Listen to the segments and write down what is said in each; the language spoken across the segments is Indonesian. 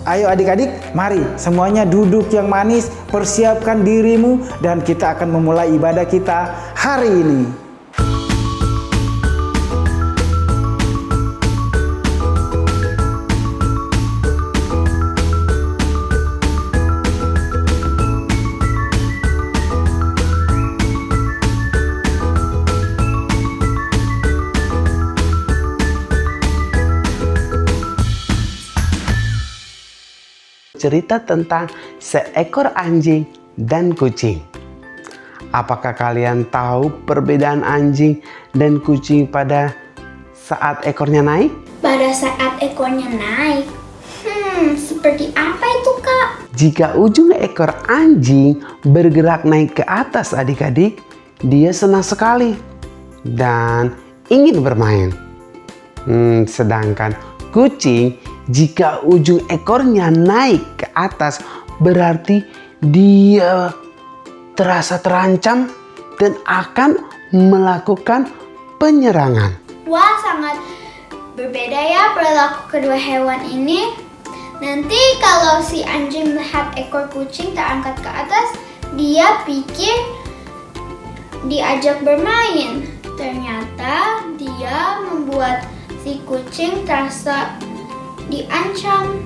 Ayo adik-adik, mari semuanya duduk yang manis, persiapkan dirimu dan kita akan memulai ibadah kita hari ini. Cerita tentang seekor anjing dan kucing. Apakah kalian tahu perbedaan anjing dan kucing pada saat ekornya naik? Pada saat ekornya naik? Seperti apa itu, Kak? Jika ujung ekor anjing bergerak naik ke atas adik-adik, dia senang sekali dan ingin bermain. Sedangkan kucing, jika ujung ekornya naik ke atas, berarti dia terasa terancam dan akan melakukan penyerangan. Wah, sangat berbeda ya perilaku kedua hewan ini. Nanti kalau si anjing melihat ekor kucing terangkat ke atas, dia pikir diajak bermain. Ternyata dia membuat si kucing terasa diancam.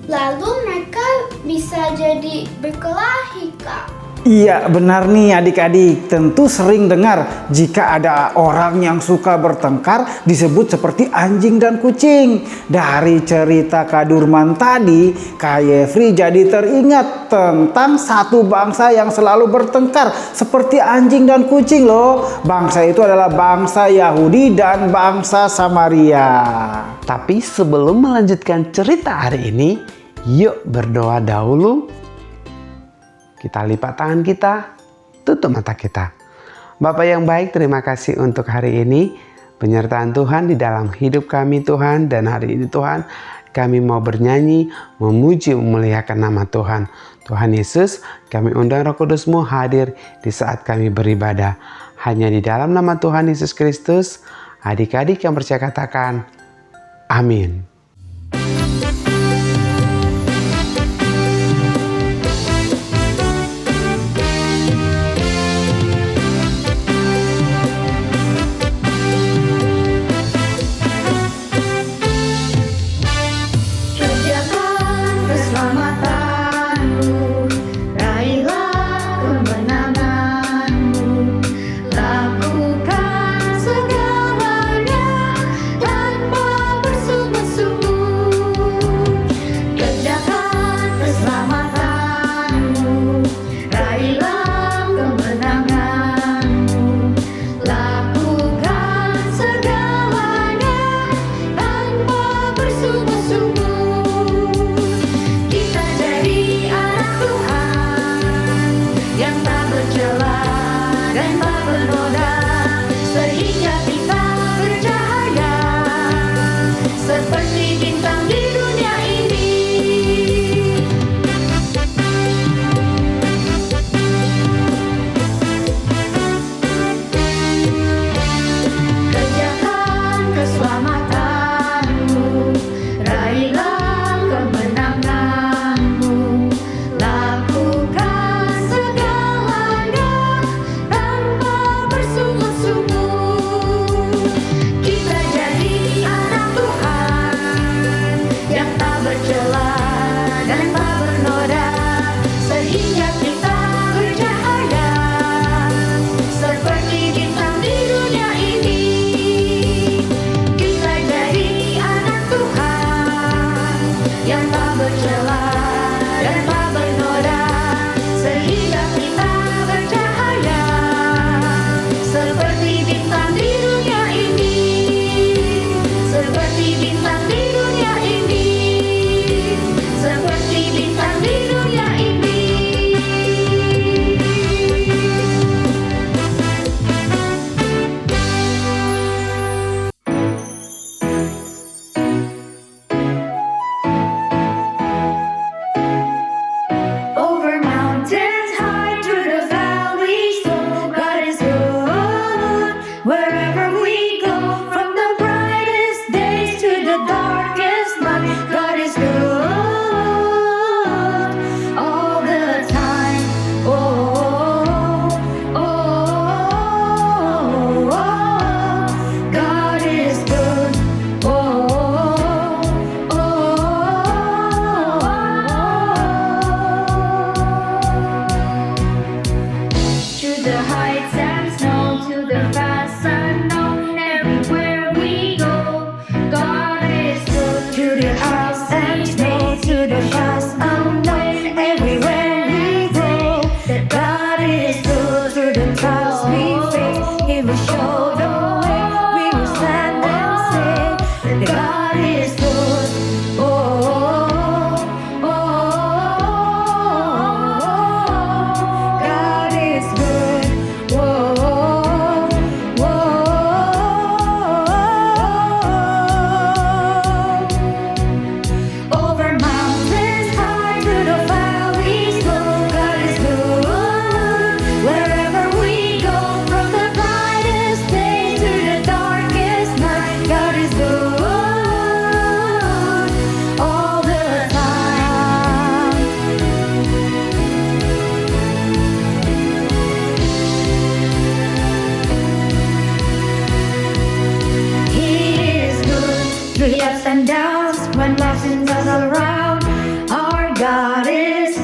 Lalu mereka bisa jadi berkelahi, Kak. Iya benar nih adik-adik, tentu sering dengar jika ada orang yang suka bertengkar disebut seperti anjing dan kucing. Dari cerita Kak Durman tadi, Kak Yefri jadi teringat tentang satu bangsa yang selalu bertengkar seperti anjing dan kucing loh. Bangsa itu adalah bangsa Yahudi dan bangsa Samaria. Tapi sebelum melanjutkan cerita hari ini, yuk berdoa dahulu. Kita lipat tangan kita, tutup mata kita. Bapa yang baik, terima kasih untuk hari ini. Penyertaan Tuhan di dalam hidup kami Tuhan. Dan hari ini Tuhan, kami mau bernyanyi, memuji, memuliakan nama Tuhan. Tuhan Yesus, kami undang Roh Kudus-Mu hadir di saat kami beribadah. Hanya di dalam nama Tuhan Yesus Kristus, adik-adik yang percaya katakan, amin. Keselamatanmu, raihlah thousands us around. Our God is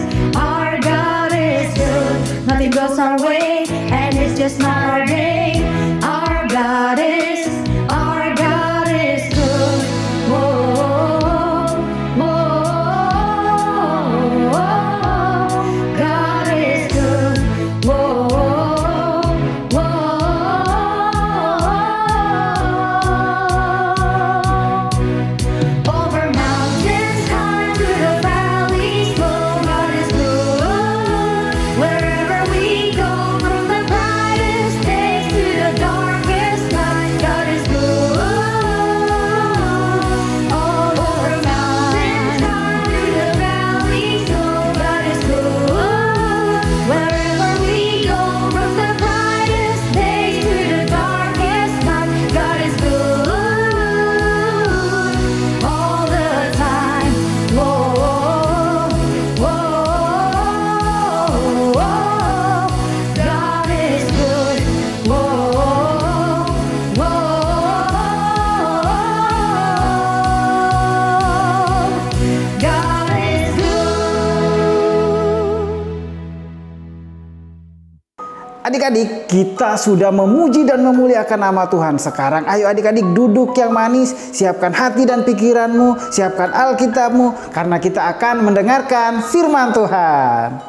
good. Nothing goes our way, and it's just not our day. Our God is good. Whoa, whoa, God is good. Whoa, whoa. Over mountains, high to the valleys, oh, God is good. Wherever we go, from the brightest days to the darkest night, God is good. All over mountains, high to the valleys, oh, God is good. Wherever we go, from the brightest days to the darkest night, God is good. All the time. Whoa, whoa, God is good. Whoa, God is good. Adik-adik, kita sudah memuji dan memuliakan nama Tuhan. Sekarang ayo adik-adik duduk yang manis, siapkan hati dan pikiranmu, siapkan Alkitabmu, karena kita akan mendengarkan firman Tuhan.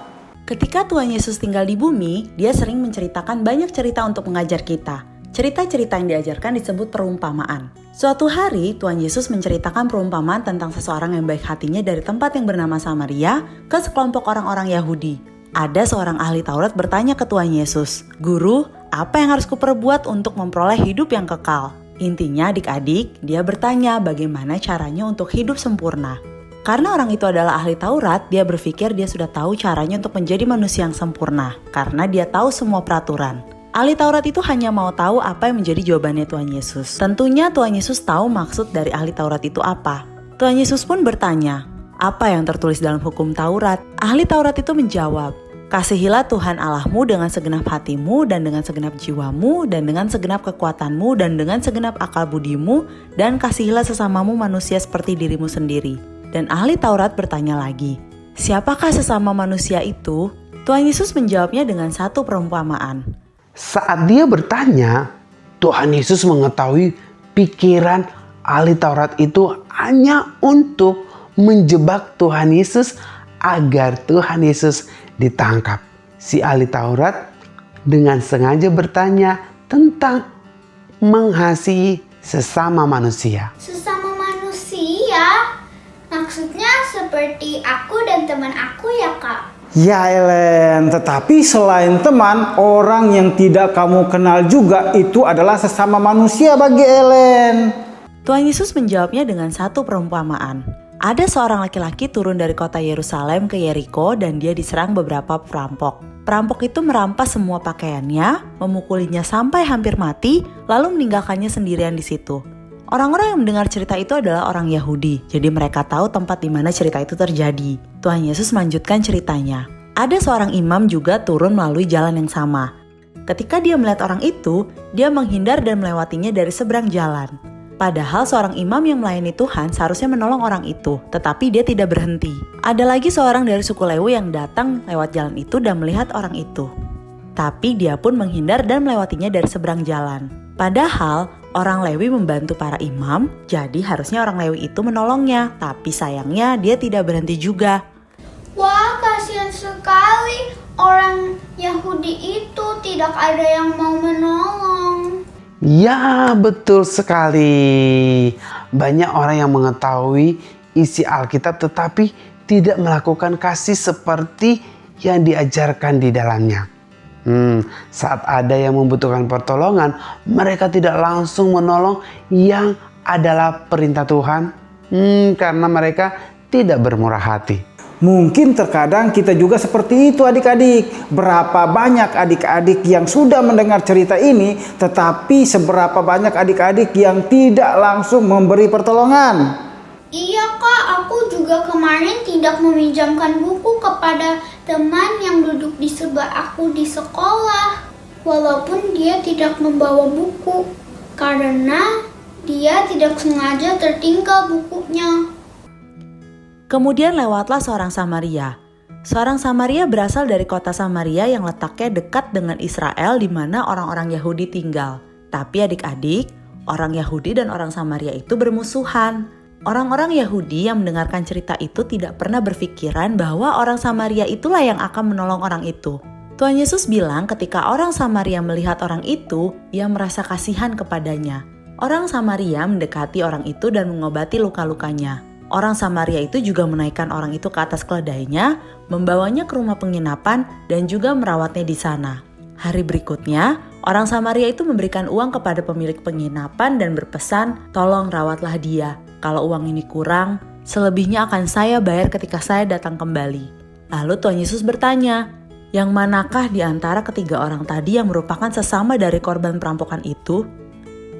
Ketika Tuhan Yesus tinggal di bumi, dia sering menceritakan banyak cerita untuk mengajar kita. Cerita-cerita yang diajarkan disebut perumpamaan. Suatu hari, Tuhan Yesus menceritakan perumpamaan tentang seseorang yang baik hatinya dari tempat yang bernama Samaria ke sekelompok orang-orang Yahudi. Ada seorang ahli Taurat bertanya ke Tuhan Yesus, "Guru, apa yang harus kuperbuat untuk memperoleh hidup yang kekal?" Intinya adik-adik, dia bertanya bagaimana caranya untuk hidup sempurna. Karena orang itu adalah ahli Taurat, dia berpikir dia sudah tahu caranya untuk menjadi manusia yang sempurna, karena dia tahu semua peraturan. Ahli Taurat itu hanya mau tahu apa yang menjadi jawabannya Tuhan Yesus. Tentunya Tuhan Yesus tahu maksud dari ahli Taurat itu apa. Tuhan Yesus pun bertanya, "Apa yang tertulis dalam hukum Taurat?" Ahli Taurat itu menjawab, "Kasihilah Tuhan Allahmu dengan segenap hatimu dan dengan segenap jiwamu dan dengan segenap kekuatanmu dan dengan segenap akal budimu, dan kasihilah sesamamu manusia seperti dirimu sendiri." Dan ahli Taurat bertanya lagi, "Siapakah sesama manusia itu?" Tuhan Yesus menjawabnya dengan satu perumpamaan. Saat dia bertanya, Tuhan Yesus mengetahui pikiran ahli Taurat itu hanya untuk menjebak Tuhan Yesus agar Tuhan Yesus ditangkap. Si ahli Taurat dengan sengaja bertanya tentang mengasihi sesama manusia. Sesama manusia? Maksudnya seperti aku dan teman aku ya, Kak? Ya Ellen, tetapi selain teman, orang yang tidak kamu kenal juga itu adalah sesama manusia bagi Ellen. Tuhan Yesus menjawabnya dengan satu perumpamaan. Ada seorang laki-laki turun dari kota Yerusalem ke Yeriko dan dia diserang beberapa perampok. Perampok itu merampas semua pakaiannya, memukulinya sampai hampir mati, lalu meninggalkannya sendirian di situ. Orang-orang yang mendengar cerita itu adalah orang Yahudi, jadi mereka tahu tempat di mana cerita itu terjadi. Tuhan Yesus melanjutkan ceritanya. Ada seorang imam juga turun melalui jalan yang sama. Ketika dia melihat orang itu, dia menghindar dan melewatinya dari seberang jalan. Padahal seorang imam yang melayani Tuhan seharusnya menolong orang itu, tetapi dia tidak berhenti. Ada lagi seorang dari suku Lewi yang datang lewat jalan itu dan melihat orang itu. Tapi dia pun menghindar dan melewatinya dari seberang jalan. Padahal orang Lewi membantu para imam, jadi harusnya orang Lewi itu menolongnya. Tapi sayangnya dia tidak berhenti juga. Wah, kasihan sekali. Orang Yahudi itu tidak ada yang mau menolong. Ya, betul sekali. Banyak orang yang mengetahui isi Alkitab tetapi tidak melakukan kasih seperti yang diajarkan di dalamnya. Saat ada yang membutuhkan pertolongan, mereka tidak langsung menolong yang adalah perintah Tuhan, karena mereka tidak bermurah hati. Mungkin terkadang kita juga seperti itu adik-adik. Berapa banyak adik-adik yang sudah mendengar cerita ini, tetapi seberapa banyak adik-adik yang tidak langsung memberi pertolongan. Iya Kak, aku juga kemarin tidak meminjamkan buku kepada teman yang duduk di sebelah aku di sekolah. Walaupun dia tidak membawa buku, karena dia tidak sengaja tertinggal bukunya. Kemudian lewatlah seorang Samaria. Seorang Samaria berasal dari kota Samaria yang letaknya dekat dengan Israel di mana orang-orang Yahudi tinggal. Tapi adik-adik, orang Yahudi dan orang Samaria itu bermusuhan. Orang-orang Yahudi yang mendengarkan cerita itu tidak pernah berpikiran bahwa orang Samaria itulah yang akan menolong orang itu. Tuhan Yesus bilang ketika orang Samaria melihat orang itu, ia merasa kasihan kepadanya. Orang Samaria mendekati orang itu dan mengobati luka-lukanya. Orang Samaria itu juga menaikkan orang itu ke atas keledainya, membawanya ke rumah penginapan, dan juga merawatnya di sana. Hari berikutnya, orang Samaria itu memberikan uang kepada pemilik penginapan dan berpesan, "Tolong rawatlah dia. Kalau uang ini kurang, selebihnya akan saya bayar ketika saya datang kembali." Lalu Tuhan Yesus bertanya, "Yang manakah di antara ketiga orang tadi yang merupakan sesama dari korban perampokan itu?"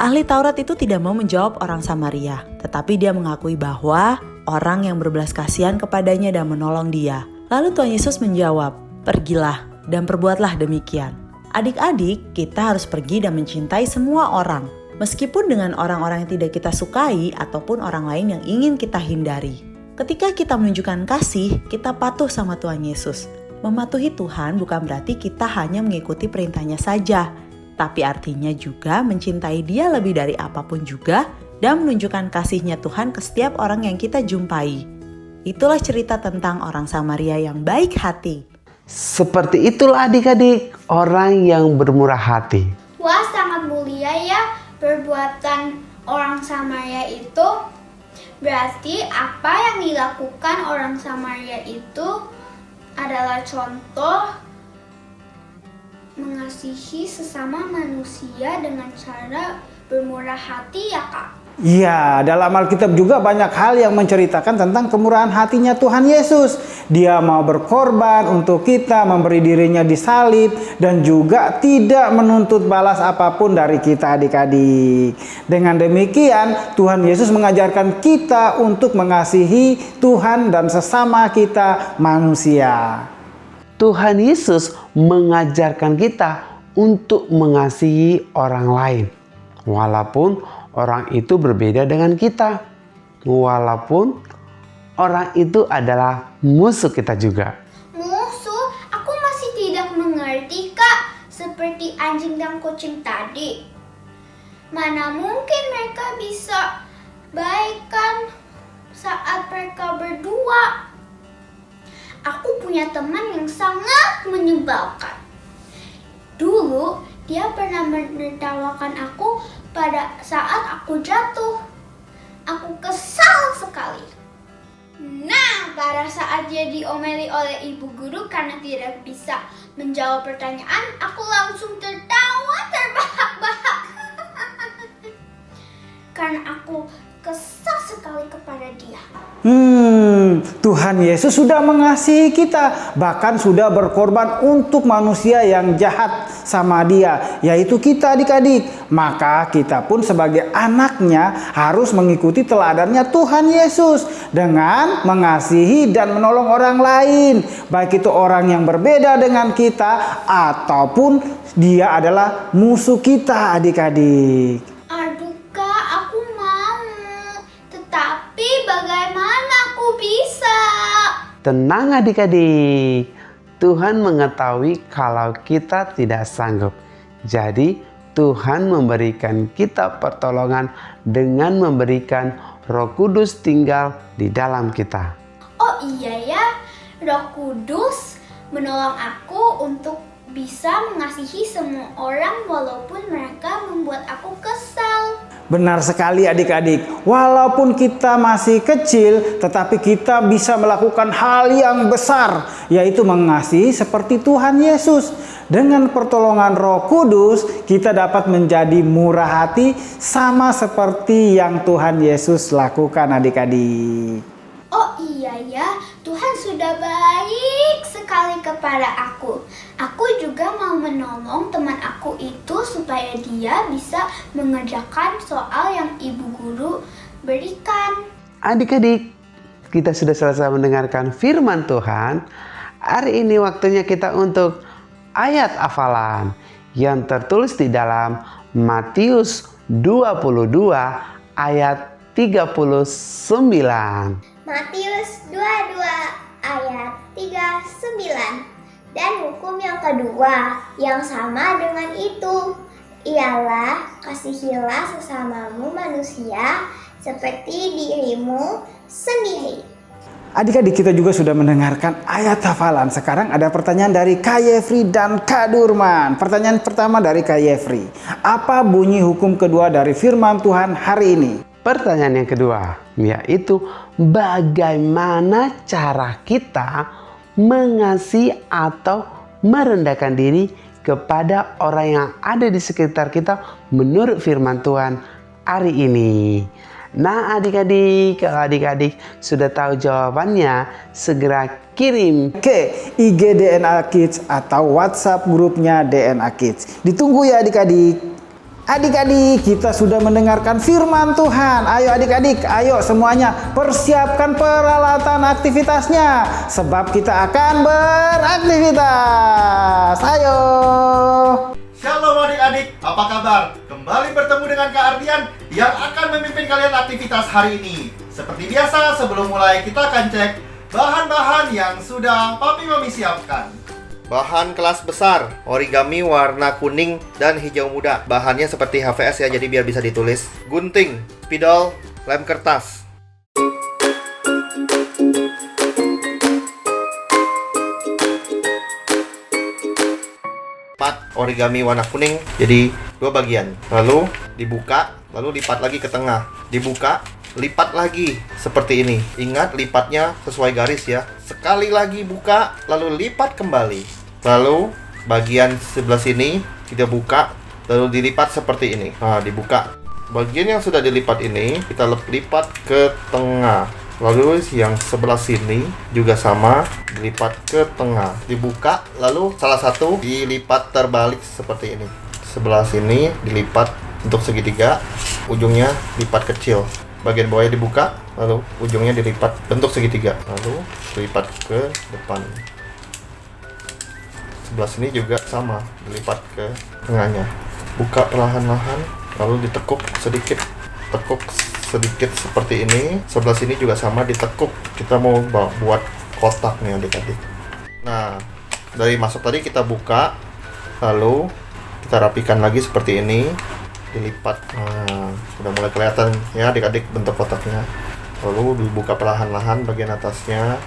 Ahli Taurat itu tidak mau menjawab orang Samaria, tetapi dia mengakui bahwa orang yang berbelas kasihan kepadanya dan menolong dia. Lalu Tuhan Yesus menjawab, "Pergilah dan perbuatlah demikian." Adik-adik, kita harus pergi dan mencintai semua orang, meskipun dengan orang-orang yang tidak kita sukai ataupun orang lain yang ingin kita hindari. Ketika kita menunjukkan kasih, kita patuh sama Tuhan Yesus. Mematuhi Tuhan bukan berarti kita hanya mengikuti perintahnya saja, tapi artinya juga mencintai Dia lebih dari apapun juga dan menunjukkan kasih-Nya Tuhan ke setiap orang yang kita jumpai. Itulah cerita tentang orang Samaria yang baik hati. Seperti itulah adik-adik, orang yang bermurah hati. Wah, sangat mulia ya perbuatan orang Samaria itu. Berarti apa yang dilakukan orang Samaria itu adalah contoh mengasihi sesama manusia dengan cara bermurah hati ya Kak? Iya, dalam Alkitab juga banyak hal yang menceritakan tentang kemurahan hatinya Tuhan Yesus. Dia mau berkorban untuk kita, memberi dirinya disalib, dan juga tidak menuntut balas apapun dari kita adik-adik. Dengan demikian, Tuhan Yesus mengajarkan kita untuk mengasihi Tuhan dan sesama kita manusia. Tuhan Yesus mengajarkan kita untuk mengasihi orang lain. Walaupun orang itu berbeda dengan kita. Walaupun orang itu adalah musuh kita juga. Musuh? Aku masih tidak mengerti Kak. Seperti anjing dan kucing tadi. Mana mungkin mereka bisa baikan saat mereka berdua? Aku punya teman yang sangat menyebalkan. Dulu, dia pernah menertawakan aku pada saat aku jatuh. Aku kesal sekali. Nah, pada saat dia diomeli oleh ibu guru karena tidak bisa menjawab pertanyaan, aku langsung tertawa terbahak-bahak. Karena aku kesal sekali kepada dia. Tuhan Yesus sudah mengasihi kita, bahkan sudah berkorban untuk manusia yang jahat sama Dia, yaitu kita adik-adik. Maka kita pun sebagai anaknya harus mengikuti teladannya Tuhan Yesus dengan mengasihi dan menolong orang lain, baik itu orang yang berbeda dengan kita ataupun dia adalah musuh kita adik-adik. Aduh Kak, aku mau. Tetapi bagaimana aku bisa? Tenang adik-adik, Tuhan mengetahui kalau kita tidak sanggup. Jadi Tuhan memberikan kita pertolongan dengan memberikan Roh Kudus tinggal di dalam kita. Oh iya ya, Roh Kudus menolong aku untuk bisa mengasihi semua orang walaupun mereka membuat aku kesal. Benar sekali adik-adik, walaupun kita masih kecil, tetapi kita bisa melakukan hal yang besar, yaitu mengasihi seperti Tuhan Yesus. Dengan pertolongan Roh Kudus, kita dapat menjadi murah hati sama seperti yang Tuhan Yesus lakukan adik-adik. Oh iya ya, Tuhan sudah baik sekali kepada aku. Aku juga mau menolong teman aku itu supaya dia bisa mengerjakan soal yang ibu guru berikan. Adik-adik, kita sudah selesai mendengarkan firman Tuhan. Hari ini waktunya kita untuk ayat hafalan yang tertulis di dalam Matius 22 ayat 39. Matius 22 ayat 39. Dan hukum yang kedua yang sama dengan itu ialah kasihilah sesamamu manusia seperti dirimu sendiri. Adik-adik, kita juga sudah mendengarkan ayat hafalan. Sekarang ada pertanyaan dari Kak Yefri dan Kak Durman. Pertanyaan pertama dari Kak Yefri. Apa bunyi hukum kedua dari firman Tuhan hari ini? Pertanyaan yang kedua, yaitu bagaimana cara kita mengasihi atau merendahkan diri kepada orang yang ada di sekitar kita menurut firman Tuhan hari ini. Nah adik-adik, kalau adik-adik sudah tahu jawabannya, segera kirim ke IG DNA Kids atau WhatsApp grupnya DNA Kids. Ditunggu ya adik-adik. Adik-adik, kita sudah mendengarkan firman Tuhan. Ayo adik-adik, ayo semuanya persiapkan peralatan aktivitasnya. Sebab kita akan beraktivitas. Ayo. Shalom adik-adik, apa kabar? Kembali bertemu dengan Kak Ardian yang akan memimpin kalian aktivitas hari ini. Seperti biasa, sebelum mulai kita akan cek bahan-bahan yang sudah Papi Mami siapkan. Bahan kelas besar, origami warna kuning dan hijau muda. Bahannya seperti HVS ya, jadi biar bisa ditulis. Gunting, spidol, lem kertas. Origami warna kuning jadi 2 bagian, lalu dibuka, lalu lipat lagi ke tengah, dibuka, lipat lagi seperti ini. Ingat lipatnya sesuai garis ya. Sekali lagi buka, lalu lipat kembali, lalu bagian sebelah sini kita buka, lalu dilipat seperti ini. Nah, dibuka bagian yang sudah dilipat ini kita lipat ke tengah, lalu yang sebelah sini juga sama, dilipat ke tengah, dibuka, lalu salah satu dilipat terbalik seperti ini. Sebelah sini dilipat untuk segitiga, ujungnya lipat kecil. Bagian bawahnya dibuka, lalu ujungnya dilipat bentuk segitiga, lalu dilipat ke depan. Sebelah sini juga sama, dilipat ke tengahnya. Buka perlahan-lahan, lalu ditekuk sedikit, tekuk sedikit seperti ini. Sebelah sini juga sama, ditekuk. Kita mau buat kotak nih adik-adik. Nah, dari masuk tadi kita buka, lalu kita rapikan lagi seperti ini, dilipat. Nah, sudah mulai kelihatan ya adik-adik bentuk kotaknya. Lalu dibuka perlahan-lahan bagian atasnya,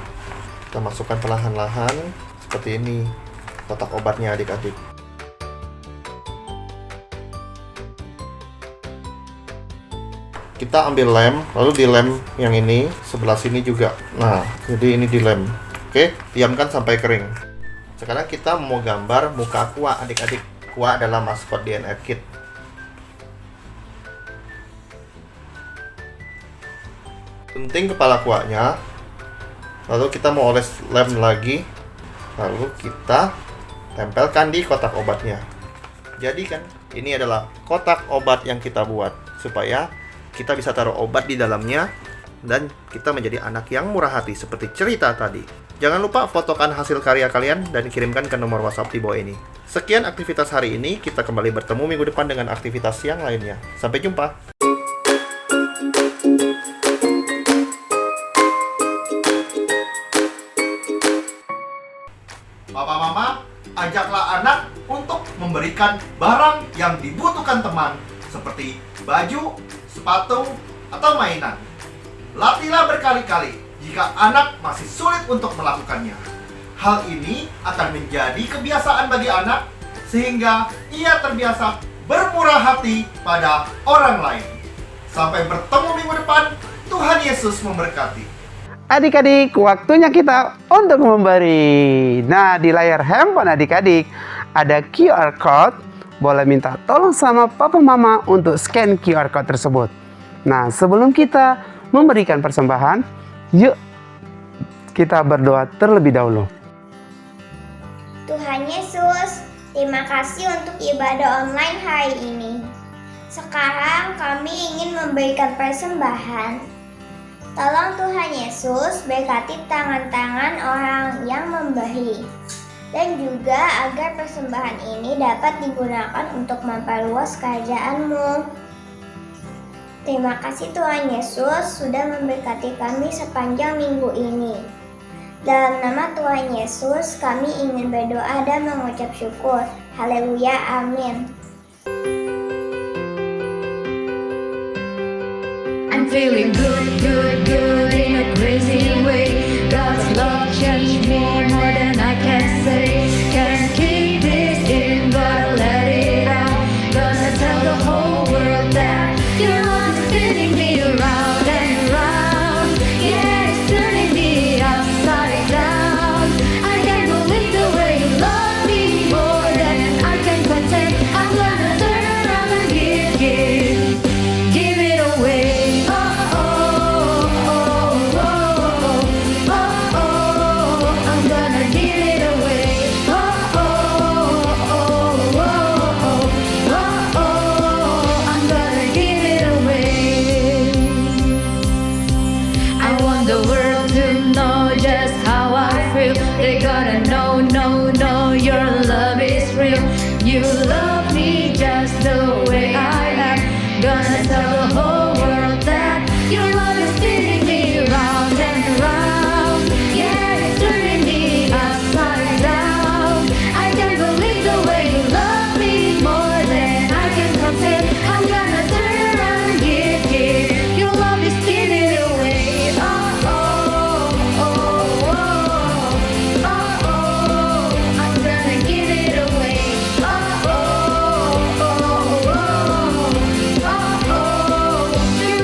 kita masukkan perlahan-lahan seperti ini kotak obatnya adik-adik. Kita ambil lem, lalu dilem yang ini, sebelah sini juga. Nah, jadi ini dilem. Oke, diamkan sampai kering. Sekarang kita mau gambar muka Aqua adik-adik. Aqua adalah maskot DNA Kid. Gunting kepala Aquanya, lalu kita mau oles lem lagi, lalu kita tempelkan di kotak obatnya. Jadi kan, ini adalah kotak obat yang kita buat supaya kita bisa taruh obat di dalamnya dan kita menjadi anak yang murah hati seperti cerita tadi. Jangan lupa fotokan hasil karya kalian dan kirimkan ke nomor WhatsApp di bawah ini. Sekian aktivitas hari ini, kita kembali bertemu minggu depan dengan aktivitas yang lainnya. Sampai jumpa. Papa Mama, ajaklah anak untuk memberikan barang yang dibutuhkan teman seperti baju, sepatu, atau mainan. Latihlah berkali-kali jika anak masih sulit untuk melakukannya. Hal ini akan menjadi kebiasaan bagi anak sehingga ia terbiasa bermurah hati pada orang lain. Sampai bertemu minggu depan, Tuhan Yesus memberkati. Adik-adik, waktunya kita untuk memberi. Nah, di layar handphone adik-adik ada QR code. Boleh minta tolong sama papa mama untuk scan QR code tersebut. Nah, sebelum kita memberikan persembahan, yuk kita berdoa terlebih dahulu. Tuhan Yesus, terima kasih untuk ibadah online hari ini. Sekarang kami ingin memberikan persembahan. Tolong Tuhan Yesus berkati tangan-tangan orang yang memberi. Dan juga agar persembahan ini dapat digunakan untuk memperluas kerajaan-Mu. Terima kasih Tuhan Yesus sudah memberkati kami sepanjang minggu ini. Dalam nama Tuhan Yesus, kami ingin berdoa dan mengucap syukur. Haleluya, amin. I'm feeling good, good, good in a crazy way. God's love changed me more than I can say. Can't keep this in, gotta let it out. Gonna tell the whole world that your love is spinning me around and around. Yeah, it's turning me upside down. I can't believe the way you love me more than I can contain. I'm gonna turn around and give it away. I'm gonna give it away. I'm gonna give it away. I want the world to know just how I feel. They gotta know, your love is real. You love me just the way I am. Gonna tell the whole world that your love is spinning me round and round. Yeah, it's turning me upside down. I can't believe the way you love me more than I can contain. I'm gonna turn around and give. Your love is spinning away. I'm gonna give it away. Your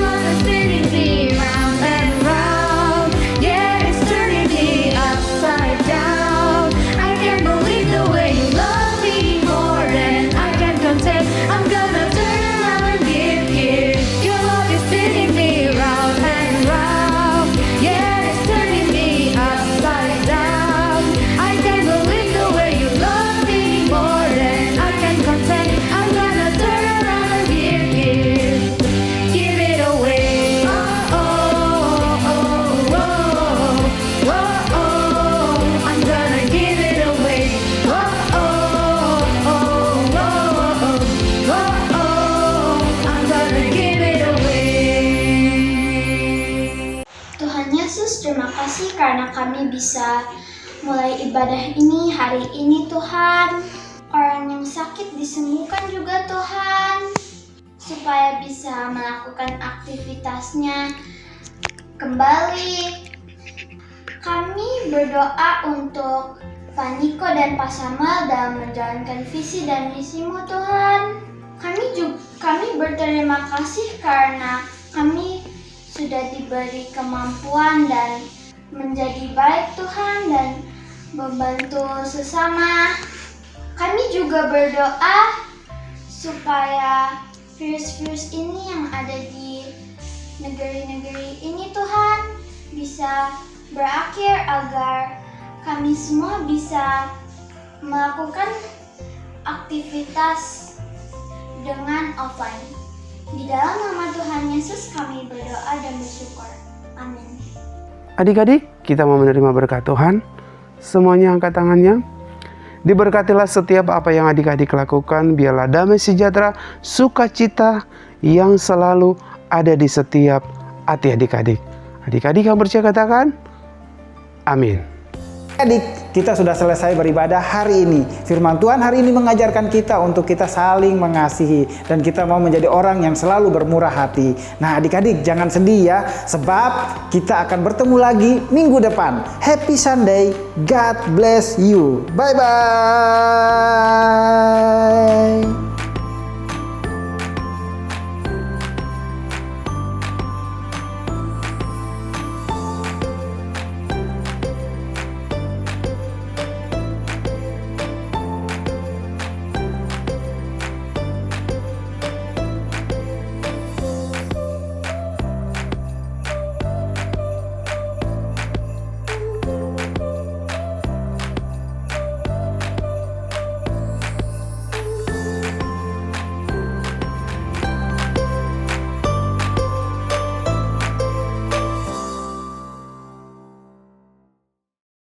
love is spinning me round and round. Yeah, it's turning me upside down. I can't believe the way you love me more than I can contain. I'm gonna turn around and give. Your love is spinning me round and round. Yeah, it's turning me upside down. I can't believe the way you love me more than I can contain. I'm gonna turn around and give it away. I'm gonna give it away. I'm gonna give it away. Tuhan Yesus, terima kasih karena kami bisa mulai ibadah ini hari ini Tuhan. Orang yang sakit disembuhkan juga Tuhan, supaya bisa melakukan aktivitasnya kembali. Kami berdoa untuk Pak Niko dan Pak Samuel dalam menjalankan visi dan misimu Tuhan. Kami berterima kasih karena kami sudah diberi kemampuan dan menjadi baik Tuhan dan membantu sesama. Kami juga berdoa supaya virus-virus ini yang ada di negeri-negeri ini Tuhan bisa berakhir agar kami semua bisa melakukan aktivitas dengan offline. Di dalam nama Tuhan Yesus kami berdoa dan bersyukur. Amin. Adik-adik, kita mau menerima berkat Tuhan. Semuanya angkat tangannya. Diberkatilah setiap apa yang adik-adik lakukan. Biarlah damai sejahtera, sukacita yang selalu ada di setiap hati adik-adik. Adik-adik yang percaya katakan, amin. Adik, kita sudah selesai beribadah hari ini. Firman Tuhan hari ini mengajarkan kita untuk kita saling mengasihi. Dan kita mau menjadi orang yang selalu bermurah hati. Nah adik-adik jangan sedih ya. Sebab kita akan bertemu lagi minggu depan. Happy Sunday. God bless you. Bye-bye.